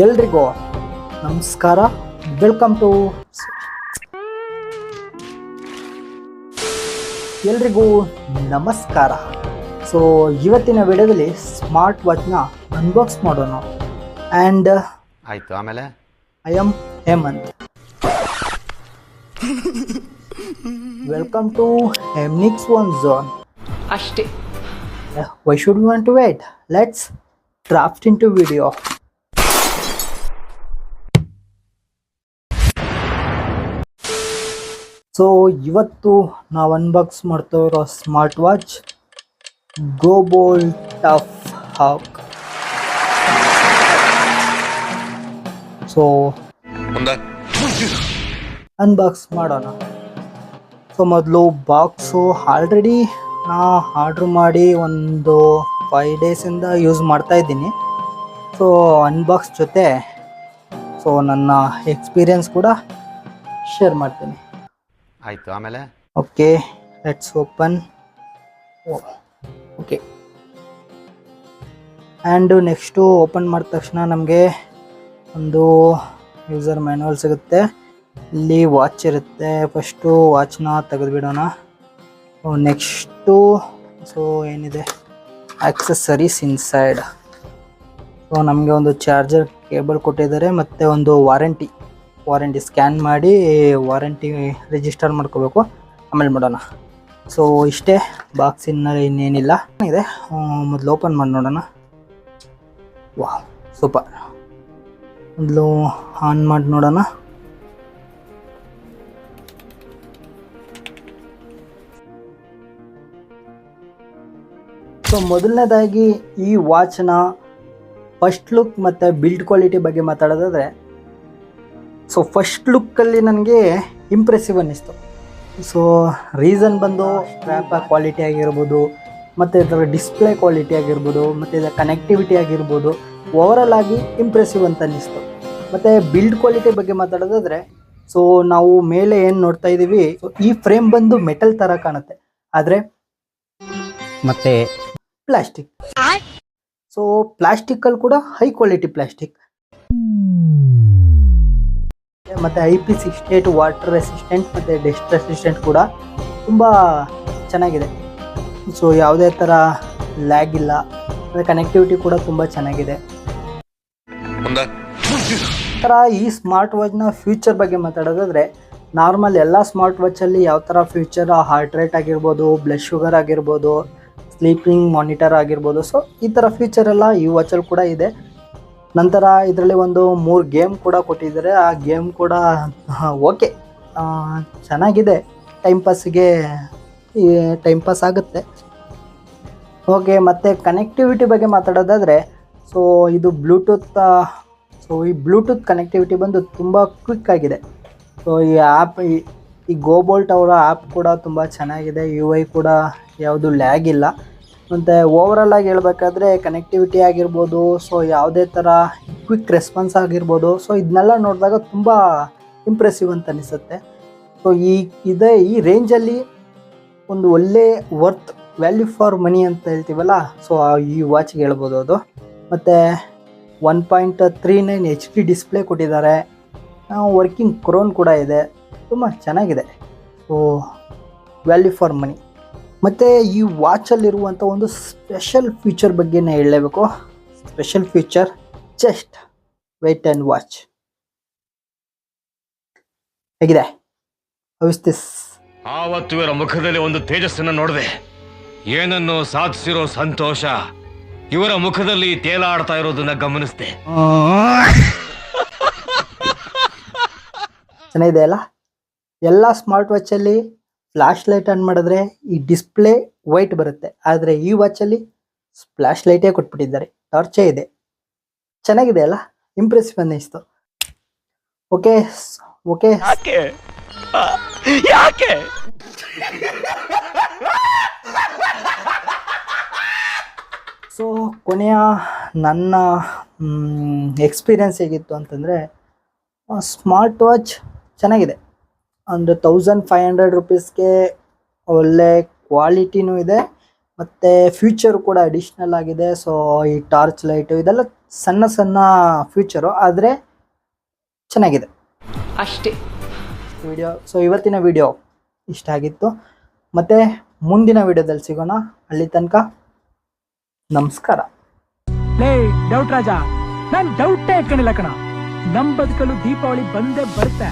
ಎಲ್ರಿಗೂ ನಮಸ್ಕಾರ. Welcome to ಎಲ್ರಿಗೂ ನಮಸ್ಕಾರ. ಸೊ ಇವತ್ತಿನ ವಿಡಿಯೋದಲ್ಲಿ ಸ್ಮಾರ್ಟ್ ವಾಚ್ನ ಅನ್ಬಾಕ್ಸ್ ಮಾಡೋಣ. ಆ್ಯಂಡ್ ಆಯಿತು. ಆಮೇಲೆ I am Hemanth. Welcome to Hemnix one zone. ಅಷ್ಟೇ. Why should you want to wait? Let's draft into video. So ಇವತ್ತು ನಾವು ಅನ್ಬಾಕ್ಸ್ ಮಾಡ್ತಾ ಇರೋ smart watch Gobolt tough hawk. So unbox ಮಾಡೋಣ. ಸೊ ಮೊದಲು ಬಾಕ್ಸು ಆಲ್ರೆಡಿ ನಾ ಆರ್ಡ್ರ್ ಮಾಡಿ ಒಂದು 5 ಡೇಸಿಂದ ಯೂಸ್ ಮಾಡ್ತಾ ಇದ್ದೀನಿ. ಸೊ ಅನ್ಬಾಕ್ಸ್ ಜೊತೆ ಸೊ ನನ್ನ ಎಕ್ಸ್ಪೀರಿಯನ್ಸ್ ಕೂಡ ಶೇರ್ ಮಾಡ್ತೀನಿ. ಆಯಿತು. ಆಮೇಲೆ okay, let's open. Okay, and next open ಮಾಡಿದ ತಕ್ಷಣ ನಮಗೆ ಒಂದು ಯೂಸರ್ ಮ್ಯಾನ್ಯುವಲ್ ಸಿಗುತ್ತೆ. ಇಲ್ಲಿ ವಾಚ್ ಇರುತ್ತೆ. ಫಸ್ಟು ವಾಚ್ನ ತೆಗೆದುಬಿಡೋಣ. ನೆಕ್ಸ್ಟು ಸೊ ಏನಿದೆ ಆಕ್ಸೆಸರೀಸ್ ಇನ್ಸೈಡ್. ಸೊ ನಮಗೆ ಒಂದು ಚಾರ್ಜರ್ ಕೇಬಲ್ ಕೊಟ್ಟಿದ್ದಾರೆ ಮತ್ತು ಒಂದು ವಾರಂಟಿ ಸ್ಕ್ಯಾನ್ ಮಾಡಿ ವಾರಂಟಿ ರಿಜಿಸ್ಟರ್ ಮಾಡ್ಕೋಬೇಕು. ಆಮೇಲೆ ಮಾಡೋಣ. ಸೊ ಇಷ್ಟೇ, ಬಾಕ್ಸಿನಲ್ಲಿ ಇನ್ನೇನಿಲ್ಲ ಇದೆ. ಮೊದಲು ಓಪನ್ ಮಾಡಿ ನೋಡೋಣ. ವಾಹ್, ಸೂಪರ್. ಮೊದಲು ಆನ್ ಮಾಡಿ ನೋಡೋಣ. ಸೊ ಮೊದಲನೇದಾಗಿ ಈ ವಾಚ್ನ ಫಸ್ಟ್ ಲುಕ್ ಮತ್ತು ಬಿಲ್ಡ್ ಕ್ವಾಲಿಟಿ ಬಗ್ಗೆ ಮಾತಾಡೋದಾದರೆ, ಸೊ ಫಸ್ಟ್ ಲುಕ್ಕಲ್ಲಿ ನನಗೆ ಇಂಪ್ರೆಸಿವ್ ಅನ್ನಿಸ್ತು. ಸೊ ರೀಸನ್ ಬಂದು ಸ್ಟ್ರ್ಯಾಪ್ ಕ್ವಾಲಿಟಿ ಆಗಿರ್ಬೋದು, ಮತ್ತು ಇದರ ಡಿಸ್ಪ್ಲೇ ಕ್ವಾಲಿಟಿ ಆಗಿರ್ಬೋದು, ಮತ್ತು ಇದರ ಕನೆಕ್ಟಿವಿಟಿ ಆಗಿರ್ಬೋದು, ಓವರಾಲ್ ಆಗಿ ಇಂಪ್ರೆಸಿವ್ ಅಂತ ಅನ್ನಿಸ್ತು. ಮತ್ತು ಬಿಲ್ಡ್ ಕ್ವಾಲಿಟಿ ಬಗ್ಗೆ ಮಾತಾಡೋದಾದರೆ, ಸೊ ನಾವು ಮೇಲೆ ಏನು ನೋಡ್ತಾ ಇದ್ದೀವಿ, ಸೊ ಈ ಫ್ರೇಮ್ ಬಂದು ಮೆಟಲ್ ಥರ ಕಾಣುತ್ತೆ, ಆದರೆ ಮತ್ತೆ ಪ್ಲಾಸ್ಟಿಕ್. ಸೊ ಪ್ಲಾಸ್ಟಿಕ್ಕಲ್ಲಿ ಕೂಡ ಹೈ ಕ್ವಾಲಿಟಿ ಪ್ಲಾಸ್ಟಿಕ್, ಮತ್ತು IP68 ವಾಟರ್ ರೆಸಿಸ್ಟೆಂಟ್ ಮತ್ತು ಡಸ್ಟ್ ರೆಸಿಸ್ಟೆಂಟ್ ಕೂಡ ತುಂಬ ಚೆನ್ನಾಗಿದೆ. ಸೊ ಯಾವುದೇ ಥರ ಲ್ಯಾಗ್ ಇಲ್ಲ, ಮತ್ತು ಕನೆಕ್ಟಿವಿಟಿ ಕೂಡ ತುಂಬ ಚೆನ್ನಾಗಿದೆ. ಥರ ಈ ಸ್ಮಾರ್ಟ್ ವಾಚ್ನ ಫ್ಯೂಚರ್ ಬಗ್ಗೆ ಮಾತಾಡೋದಾದರೆ, ನಾರ್ಮಲ್ ಎಲ್ಲ ಸ್ಮಾರ್ಟ್ ವಾಚಲ್ಲಿ ಯಾವ ಥರ ಫ್ಯೂಚರ್, ಹಾರ್ಟ್ ರೇಟ್ ಆಗಿರ್ಬೋದು, ಬ್ಲಡ್ ಶುಗರ್ ಆಗಿರ್ಬೋದು, ಸ್ಲೀಪಿಂಗ್ ಮಾನಿಟರ್ ಆಗಿರ್ಬೋದು, ಸೊ ಈ ಥರ ಫ್ಯೂಚರ್ ಎಲ್ಲ ಈ ವಾಚಲ್ಲಿ ಕೂಡ ಇದೆ. ನಂತರ ಇದರಲ್ಲಿ ಒಂದು 3 ಗೇಮ್ ಕೂಡ ಕೊಟ್ಟಿದ್ದಾರೆ. ಆ ಗೇಮ್ ಕೂಡ ಓಕೆ, ಚೆನ್ನಾಗಿದೆ. ಟೈಮ್ ಪಾಸ್ ಆಗುತ್ತೆ. ಓಕೆ, ಮತ್ತು ಕನೆಕ್ಟಿವಿಟಿ ಬಗ್ಗೆ ಮಾತಾಡೋದಾದರೆ, ಸೊ ಇದು ಬ್ಲೂಟೂತ್. ಸೊ ಈ ಬ್ಲೂಟೂತ್ ಕನೆಕ್ಟಿವಿಟಿ ಬಂದು ತುಂಬ ಕ್ವಿಕ್ ಆಗಿದೆ. ಸೊ ಈ ಆ್ಯಪ್, ಈ ಗೋಬೋಲ್ಟ್ ಅವರ ಆ್ಯಪ್ ಕೂಡ ತುಂಬ ಚೆನ್ನಾಗಿದೆ. UI ಕೂಡ ಯಾವುದು ಲ್ಯಾಗ್ ಇಲ್ಲ. ಮತ್ತು ಓವರಾಲ್ ಆಗಿ ಹೇಳ್ಬೇಕಾದ್ರೆ ಕನೆಕ್ಟಿವಿಟಿ ಆಗಿರ್ಬೋದು, ಸೊ ಯಾವುದೇ ಥರ ಕ್ವಿಕ್ ರೆಸ್ಪಾನ್ಸ್ ಆಗಿರ್ಬೋದು, ಸೊ ಇದನ್ನೆಲ್ಲ ನೋಡಿದಾಗ ತುಂಬ ಇಂಪ್ರೆಸಿವ್ ಅಂತ ಅನಿಸುತ್ತೆ. ಸೊ ಈ ರೇಂಜಲ್ಲಿ ಒಂದು ಒಳ್ಳೆ ವರ್ತ್, ವ್ಯಾಲ್ಯೂ ಫಾರ್ ಮನಿ ಅಂತ ಹೇಳ್ತೀವಲ್ಲ, ಸೊ ಈ ವಾಚ್ಗೆ ಹೇಳ್ಬೋದು ಅದು. ಮತ್ತು 1.39 HD ಡಿಸ್ಪ್ಲೇ ಕೊಟ್ಟಿದ್ದಾರೆ. ವರ್ಕಿಂಗ್ ಕ್ರೋನ್ ಕೂಡ ಇದೆ. ತುಂಬ ಚೆನ್ನಾಗಿದೆ. So value for money. ಮತ್ತು ಈ ವಾಚಲ್ಲಿರುವಂಥ ಒಂದು ಸ್ಪೆಷಲ್ ಫೀಚರ್ ಬಗ್ಗೆ ನಾನು ಹೇಳಲೇಬೇಕು. Special feature, just wait and watch. ಹೇಗಿದೆ? How is this? ಆವತ್ತು ಇವರ ಮುಖದಲ್ಲಿ ಒಂದು ತೇಜಸ್ಸನ್ನು ನೋಡಿದೆ. ಏನನ್ನು ಸಾಧಿಸಿರೋ ಸಂತೋಷ ಇವರ ಮುಖದಲ್ಲಿ ತೇಲಾಡ್ತಾ ಇರೋದನ್ನ ಗಮನಿಸಿದೆ. ಚೆನ್ನಾಗಿದೆ ಅಲ್ಲ? ಎಲ್ಲ ಸ್ಮಾರ್ಟ್ ವಾಚಲ್ಲಿ ಫ್ಲ್ಯಾಶ್ ಲೈಟ್ ಆನ್ ಮಾಡಿದ್ರೆ ಈ ಡಿಸ್ಪ್ಲೇ ವೈಟ್ ಬರುತ್ತೆ, ಆದರೆ ಈ ವಾಚಲ್ಲಿ ಫ್ಲ್ಯಾಶ್ ಲೈಟೇ ಕೊಟ್ಬಿಟ್ಟಿದ್ದಾರೆ, ಟಾರ್ಚೇ ಇದೆ. ಚೆನ್ನಾಗಿದೆ ಅಲ್ಲ? ಇಂಪ್ರೆಸಿವ್ ಅನ್ನಿಸ್ತು. ಓಕೆ, ಯಾಕೆ ಸೊ ಕೊನೆಯ ನನ್ನ ಎಕ್ಸ್ಪೀರಿಯನ್ಸ್ ಹೇಗಿತ್ತು ಅಂತಂದರೆ, ಸ್ಮಾರ್ಟ್ ವಾಚ್ ಚೆನ್ನಾಗಿದೆ. ಅಂದರೆ 1500 ರುಪೀಸ್ಗೆ ಒಳ್ಳೆ ಕ್ವಾಲಿಟಿನೂ ಇದೆ, ಮತ್ತು ಫ್ಯೂಚರು ಕೂಡ ಅಡಿಷ್ನಲ್ ಆಗಿದೆ. ಸೊ ಈ ಟಾರ್ಚ್ ಲೈಟು ಇದೆಲ್ಲ ಸಣ್ಣ ಸಣ್ಣ ಫ್ಯೂಚರು, ಆದರೆ ಚೆನ್ನಾಗಿದೆ ಅಷ್ಟೇ. ಇವತ್ತಿನ ವಿಡಿಯೋ ಇಷ್ಟ ಆಗಿತ್ತು. ಮತ್ತು ಮುಂದಿನ ವಿಡಿಯೋದಲ್ಲಿ ಸಿಗೋಣ. ಅಲ್ಲಿ ತನಕ ನಮಸ್ಕಾರ. ಲೇ ಡೌಟ್ ರಾಜ, ನಾನ್ ಡೌಟೇ ಇಟ್ಕೊಂಡಿಲ್ಲ ಕಣ. ನಮ್ ಬದುಕಲು ದೀಪಾವಳಿ ಬಂದೇ ಬರುತ್ತೆ.